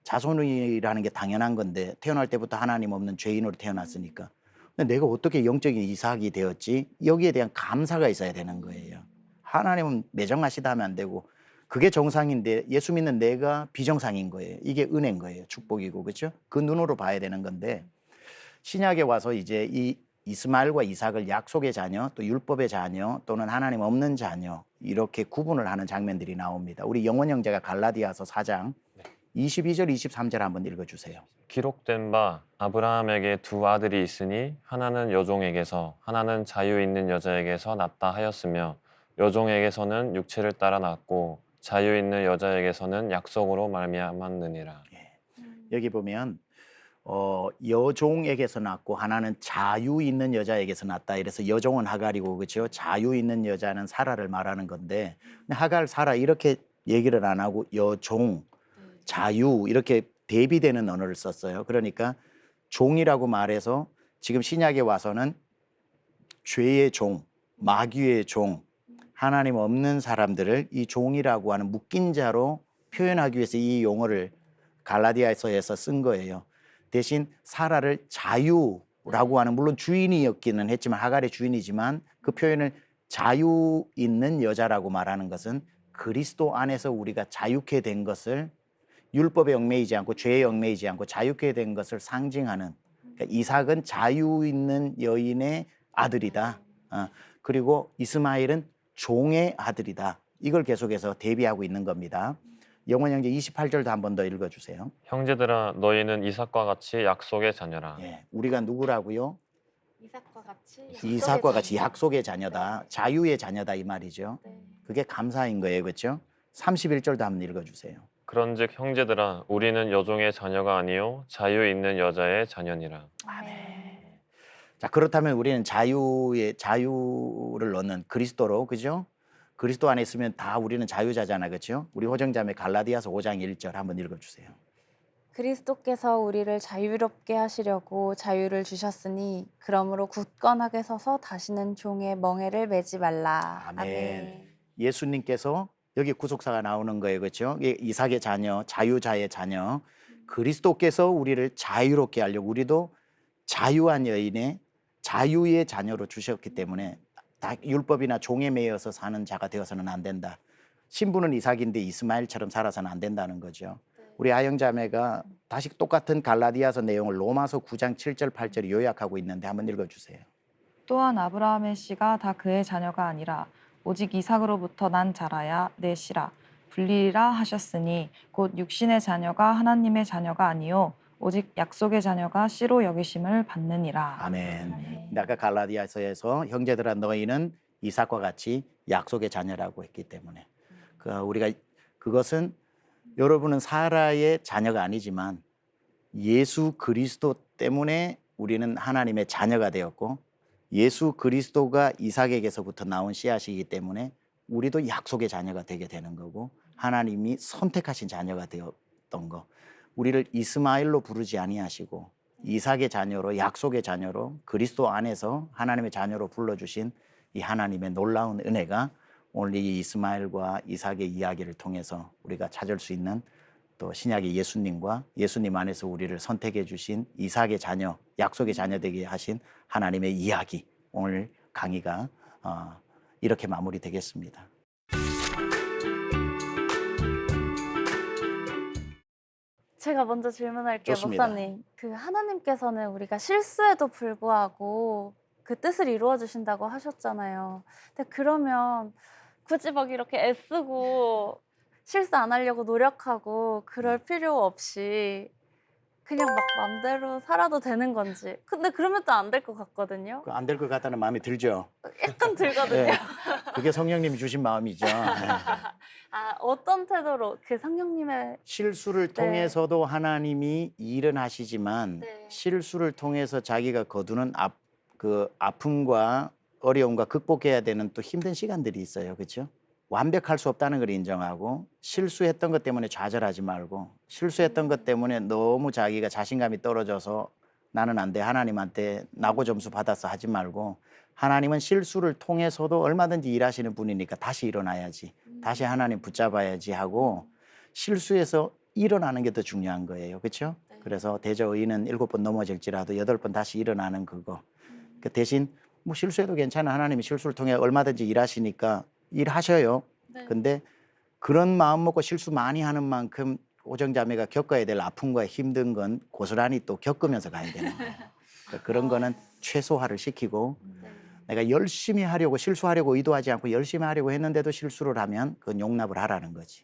Speaker 3: 자손이라는 게 당연한 건데 태어날 때부터 하나님 없는 죄인으로 태어났으니까 근데 내가 어떻게 영적인 이삭이 되었지? 여기에 대한 감사가 있어야 되는 거예요. 하나님은 매정하시다 하면 안 되고 그게 정상인데 예수 믿는 내가 비정상인 거예요. 이게 은혜인 거예요. 축복이고 그렇죠? 그 눈으로 봐야 되는 건데 신약에 와서 이제 이 이스마엘과 이삭을 약속의 자녀, 또 율법의 자녀, 또는 하나님 없는 자녀 이렇게 구분을 하는 장면들이 나옵니다. 우리 영원 형제가 갈라디아서 4장 22절, 23절 한번 읽어주세요.
Speaker 4: 기록된 바 아브라함에게 두 아들이 있으니 하나는 여종에게서 하나는 자유 있는 여자에게서 낳다 하였으며 여종에게서는 육체를 따라 낳았고 자유 있는 여자에게서는 약속으로 말미암았느니라.
Speaker 3: 여기 보면 여종에게서 낳고 하나는 자유 있는 여자에게서 낳았다. 이래서 여종은 하갈이고 그렇죠. 자유 있는 여자는 사라를 말하는 건데 하갈, 사라 이렇게 얘기를 안 하고 여종, 자유 이렇게 대비되는 언어를 썼어요. 그러니까 종이라고 말해서 지금 신약에 와서는 죄의 종, 마귀의 종, 하나님 없는 사람들을 이 종이라고 하는 묶인 자로 표현하기 위해서 이 용어를 갈라디아서에서 쓴 거예요. 대신 사라를 자유라고 하는, 물론 주인이었기는 했지만 하갈의 주인이지만 그 표현을 자유 있는 여자라고 말하는 것은 그리스도 안에서 우리가 자유케 된 것을, 율법에 얽매이지 않고 죄에 얽매이지 않고 자유케 된 것을 상징하는, 그러니까 이삭은 자유 있는 여인의 아들이다. 그리고 이스마엘은 종의 아들이다. 이걸 계속해서 대비하고 있는 겁니다. 영원 형제 28절도 한 번 더 읽어주세요.
Speaker 4: 형제들아 너희는 이삭과 같이 약속의 자녀라.
Speaker 3: 예, 우리가 누구라고요?
Speaker 1: 이삭과
Speaker 3: 같이 약속의 자녀다. 자유의 자녀다 이 말이죠.
Speaker 1: 네.
Speaker 3: 그게 감사인 거예요. 그렇죠? 31절도 한번 읽어주세요.
Speaker 4: 그런즉 형제들아 우리는 여종의 자녀가 아니요 자유 있는 여자의 자녀니라.
Speaker 3: 자, 그렇다면 우리는 자유를 얻는 그리스도로, 그죠? 그리스도 안에 있으면 다 우리는 자유자잖아, 그렇죠? 우리 호정자매 갈라디아서 5장 1절 한번 읽어주세요.
Speaker 1: 그리스도께서 우리를 자유롭게 하시려고 자유를 주셨으니 그러므로 굳건하게 서서 다시는 종의 멍에를 매지 말라.
Speaker 3: 아멘. 예수님께서 여기 구속사가 나오는 거예요, 그렇죠? 이삭의 자녀, 자유자의 자녀. 그리스도께서 우리를 자유롭게 하려고, 우리도 자유한 여인의 자유의 자녀로 주셨기 때문에 다 율법이나 종에 매여서 사는 자가 되어서는 안 된다. 신부는 이삭인데 이스마엘처럼 살아서는 안 된다는 거죠. 우리 아영자매가 다시 똑같은 갈라디아서 내용을 로마서 9장 7절 8절이 요약하고 있는데 한번 읽어주세요.
Speaker 5: 또한 아브라함의 씨가 다 그의 자녀가 아니라 오직 이삭으로부터 난 자라야 내 씨라 불리리라 하셨으니 곧 육신의 자녀가 하나님의 자녀가 아니요 오직 약속의 자녀가 씨로 여기심을 받느니라.
Speaker 3: 아멘. 아까 갈라디아서에서 형제들아 너희는 이삭과 같이 약속의 자녀라고 했기 때문에 우리가 그것은, 여러분은 사라의 자녀가 아니지만 예수 그리스도 때문에 우리는 하나님의 자녀가 되었고 예수 그리스도가 이삭에게서부터 나온 씨앗이기 때문에 우리도 약속의 자녀가 되게 되는 거고 하나님이 선택하신 자녀가 되었던 거. 우리를 이스마엘로 부르지 아니하시고 이삭의 자녀로, 약속의 자녀로, 그리스도 안에서 하나님의 자녀로 불러주신 이 하나님의 놀라운 은혜가 오늘 이 이스마엘과 이삭의 이야기를 통해서 우리가 찾을 수 있는, 또 신약의 예수님과 예수님 안에서 우리를 선택해 주신 이삭의 자녀, 약속의 자녀 되게 하신 하나님의 이야기, 오늘 강의가 이렇게 마무리되겠습니다.
Speaker 1: 제가 먼저 질문할게요,
Speaker 3: 좋습니다.
Speaker 1: 목사님. 그 하나님께서는 우리가 실수에도 불구하고 그 뜻을 이루어 주신다고 하셨잖아요. 근데 그러면 굳이 막 이렇게 애쓰고 실수 안 하려고 노력하고 그럴 필요 없이 그냥 막 맘대로 살아도 되는 건지. 근데 그러면 또 안 될 것 같거든요.
Speaker 3: 안 될 것 같다는 마음이 들죠.
Speaker 1: 약간 들거든요.
Speaker 3: 네, 그게 성령님이 주신 마음이죠. 네.
Speaker 1: 어떤 태도로 그 성령님의
Speaker 3: 실수를 통해서도 하나님이 일은 하시지만 실수를 통해서 자기가 거두는 그 아픔과 어려움과 극복해야 되는 또 힘든 시간들이 있어요. 그렇죠? 완벽할 수 없다는 걸 인정하고 실수했던 것 때문에 좌절하지 말고 실수했던 것 때문에 너무 자기가 자신감이 떨어져서 나는 안 돼, 하나님한테 낙오 점수 받았어 하지 말고 하나님은 실수를 통해서도 얼마든지 일하시는 분이니까 다시 일어나야지, 다시 하나님 붙잡아야지 하고 실수해서 일어나는 게 더 중요한 거예요. 그렇죠? 그래서 대저의인은 7번 넘어질지라도 8번 다시 일어나는 그거. 그 대신 뭐 실수해도 괜찮아. 하나님이 실수를 통해 얼마든지 일하시니까 일하셔요. 근데 그런 마음 먹고 실수 많이 하는 만큼 오정자매가 겪어야 될 아픔과 힘든 건 고스란히 또 겪으면서 가야 되는 거예요. 그러니까 그런 거는 최소화를 시키고 내가 열심히 하려고 실수하려고 의도하지 않고 열심히 하려고 했는데도 실수를 하면 그건 용납을 하라는 거지.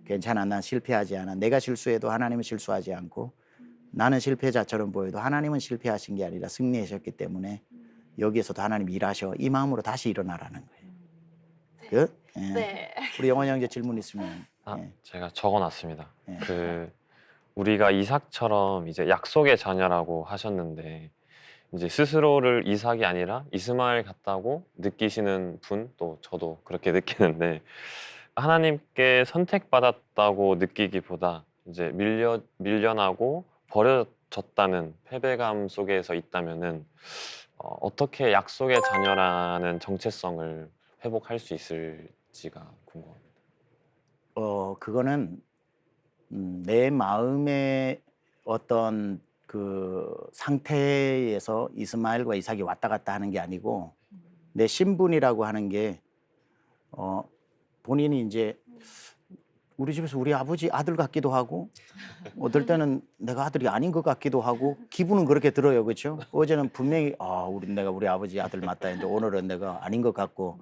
Speaker 3: 괜찮아, 난 실패하지 않아. 내가 실수해도 하나님은 실수하지 않고 나는 실패자처럼 보여도 하나님은 실패하신 게 아니라 승리하셨기 때문에 여기에서도 하나님 일하셔. 이 마음으로 다시 일어나라는 거예요. 예.
Speaker 1: 네.
Speaker 3: 우리 영원 형제 질문 있으면. 예.
Speaker 4: 제가 적어놨습니다.
Speaker 3: 예.
Speaker 4: 우리가 이삭처럼 이제 약속의 자녀라고 하셨는데 이제 스스로를 이삭이 아니라 이스마엘 같다고 느끼시는 분, 또 저도 그렇게 느끼는데 하나님께 선택받았다고 느끼기보다 이제 밀려나고 버려졌다는 패배감 속에서 있다면은 어떻게 약속의 자녀라는 정체성을 회복할 수 있을지가 궁금합니다.
Speaker 3: 그거는 내 마음의 어떤 그 상태에서 이스마엘과 이삭이 왔다 갔다 하는 게 아니고 내 신분이라고 하는 게 본인이 이제 우리 집에서 우리 아버지 아들 같기도 하고 어떨 때는 내가 아들이 아닌 것 같기도 하고 기분은 그렇게 들어요. 그렇죠? 어제는 분명히 내가 우리 아버지 아들 맞다 했는데 오늘은 내가 아닌 것 같고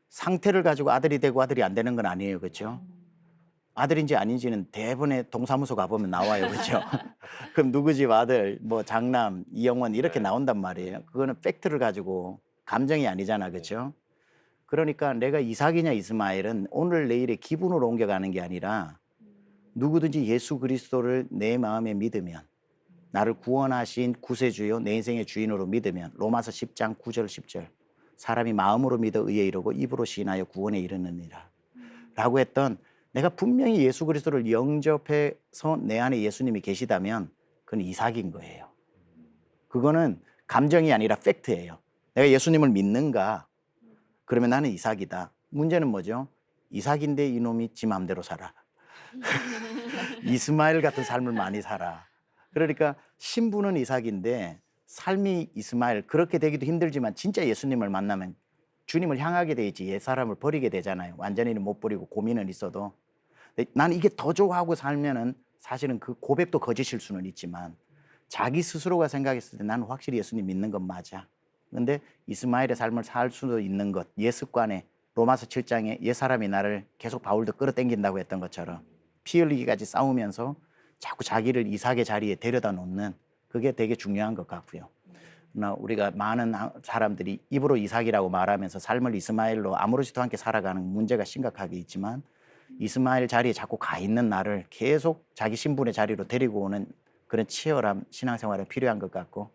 Speaker 3: 상태를 가지고 아들이 되고 아들이 안 되는 건 아니에요. 그렇죠? 아들인지 아닌지는 대부분의 동사무소 가보면 나와요. 그렇죠? 그럼 누구 집 아들, 뭐 장남, 이영원 이렇게 나온단 말이에요. 그거는 팩트를 가지고 감정이 아니잖아. 그렇죠? 그러니까 내가 이삭이냐 이스마엘은 오늘 내일의 기분으로 옮겨가는 게 아니라 누구든지 예수 그리스도를 내 마음에 믿으면 나를 구원하신 구세주요 내 인생의 주인으로 믿으면 로마서 10장 9절 10절 사람이 마음으로 믿어 의에 이르고 입으로 시인하여 구원에 이르느니라 라고 했던 내가 분명히 예수 그리스도를 영접해서 내 안에 예수님이 계시다면 그건 이삭인 거예요. 그거는 감정이 아니라 팩트예요. 내가 예수님을 믿는가? 그러면 나는 이삭이다. 문제는 뭐죠? 이삭인데 이놈이 지 마음대로 살아. 이스마엘 같은 삶을 많이 살아. 그러니까 신분은 이삭인데 삶이 이스마엘. 그렇게 되기도 힘들지만 진짜 예수님을 만나면 주님을 향하게 되지 옛사람을 버리게 되잖아요. 완전히는 못 버리고 고민은 있어도. 나는 이게 더 좋아하고 살면은 사실은 그 고백도 거짓일 수는 있지만 자기 스스로가 생각했을 때 나는 확실히 예수님 믿는 건 맞아. 그런데 이스마엘의 삶을 살 수도 있는 것, 옛 습관에 로마서 7장에 옛 사람이 나를 계속 바울도 끌어당긴다고 했던 것처럼 피 흘리기까지 싸우면서 자꾸 자기를 이삭의 자리에 데려다 놓는 그게 되게 중요한 것 같고요. 그러나 우리가 많은 사람들이 입으로 이삭이라고 말하면서 삶을 이스마엘로 아무렇지도 않게 살아가는 문제가 심각하게 있지만 이스마엘 자리에 자꾸 가 있는 나를 계속 자기 신분의 자리로 데리고 오는 그런 치열함 신앙생활은 필요한 것 같고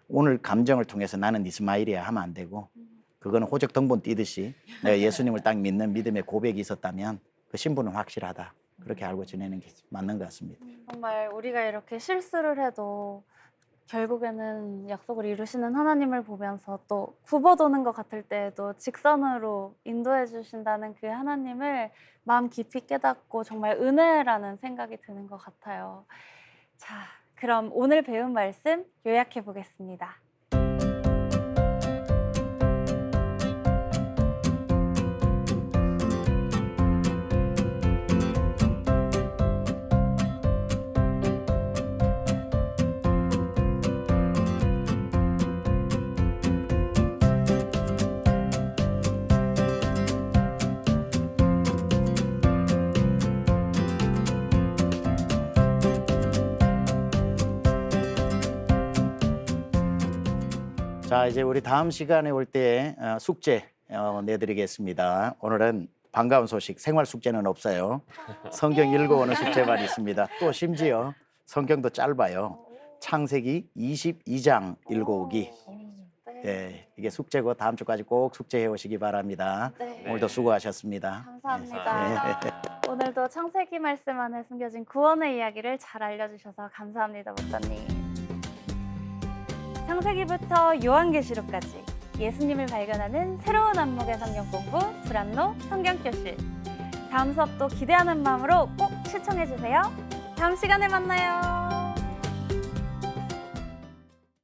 Speaker 3: 오늘 감정을 통해서 나는 이스마엘이야 하면 안 되고 그거는 호적 등본 띄듯이 내가 예수님을 딱 믿는 믿음의 고백이 있었다면 그 신분은 확실하다. 그렇게 알고 지내는 게 맞는 것 같습니다.
Speaker 1: 정말 우리가 이렇게 실수를 해도 결국에는 약속을 이루시는 하나님을 보면서 또 굽어도는 것 같을 때에도 직선으로 인도해 주신다는 그 하나님을 마음 깊이 깨닫고 정말 은혜라는 생각이 드는 것 같아요. 자, 그럼 오늘 배운 말씀 요약해 보겠습니다.
Speaker 3: 자, 이제 우리 다음 시간에 올 때 숙제 내드리겠습니다. 오늘은 반가운 소식, 생활 숙제는 없어요. 성경 읽어오는 숙제만 있습니다. 또 심지어 성경도 짧아요. 창세기 22장 읽어오기. 네, 이게 숙제고 다음 주까지 꼭 숙제해 오시기 바랍니다.
Speaker 1: 네.
Speaker 3: 오늘도 수고하셨습니다.
Speaker 1: 감사합니다. 오늘도 창세기 말씀 안에 숨겨진 구원의 이야기를 잘 알려주셔서 감사합니다, 목사님. 창세기부터 요한계시록까지 예수님을 발견하는 새로운 안목의 성경 공부 두란노 성경교실. 다음 수업도 기대하는 마음으로 꼭 시청해주세요. 다음 시간에 만나요.